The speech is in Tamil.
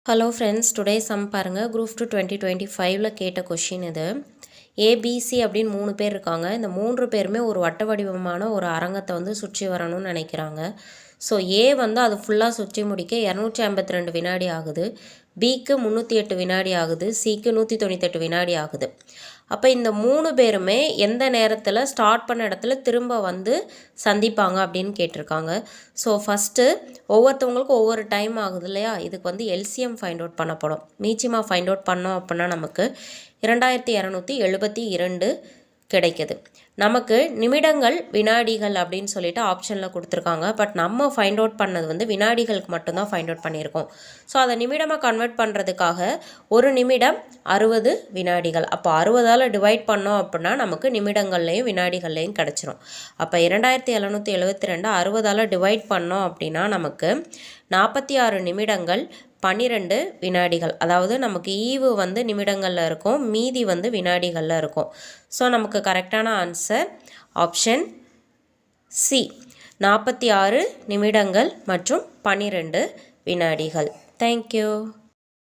ஹலோ ஃப்ரெண்ட்ஸ், டுடே சம் பாருங்கள். குரூப் 2 2025 கேட்ட கொஷின் இது. ஏபிசி அப்படின்னு 3 பேர் இருக்காங்க. இந்த 3 பேருமே ஒரு வட்ட வடிவமான ஒரு அரங்கத்தை சுற்றி வரணும்னு நினைக்கிறாங்க. ஸோ ஏ அது ஃபுல்லாக சுற்றி முடிக்க 252 வினாடி ஆகுது, பிக்கு 308 வினாடி ஆகுது, சிக்கு 198 வினாடி ஆகுது. அப்போ இந்த 3 பேருமே எந்த நேரத்தில் ஸ்டார்ட் பண்ண இடத்துல திரும்ப சந்திப்பாங்க அப்படின்னு கேட்டிருக்காங்க. ஸோ ஃபஸ்ட்டு ஒவ்வொருத்தவங்களுக்கும் ஒவ்வொரு டைம் ஆகுது இல்லையா, இதுக்கு எல்சிஎம் ஃபைண்ட் அவுட் பண்ணப்படும். மீச்சிமா ஃபைண்ட் அவுட் பண்ணோம் அப்படின்னா நமக்கு 2272 கிடைக்குது. நமக்கு நிமிடங்கள் வினாடிகள் அப்படின்னு சொல்லிட்டு ஆப்ஷனில் கொடுத்துருக்காங்க. பட் நம்ம ஃபைண்ட் அவுட் பண்ணது வினாடிகளுக்கு மட்டும்தான் ஃபைண்ட் அவுட் பண்ணியிருக்கோம். ஸோ அதை நிமிடமாக கன்வெர்ட் பண்ணுறதுக்காக ஒரு நிமிடம் 60 வினாடிகள். அப்போ 60ஆல் டிவைட் பண்ணோம் அப்படின்னா நமக்கு நிமிடங்கள்லையும் வினாடிகள்லையும் கிடச்சிரும். அப்போ 2772 60ஆல் டிவைட் பண்ணோம் அப்படின்னா நமக்கு 46 நிமிடங்கள் 12 வினாடிகள். அதாவது நமக்கு ஈவு நிமிடங்களில் இருக்கும், மீதி வினாடிகளில் இருக்கும். ஸோ நமக்கு கரெக்டான ஆன்சர் ஆப்ஷன் சி, 46 நிமிடங்கள் மற்றும் 12 வினாடிகள். தேங்க்யூ.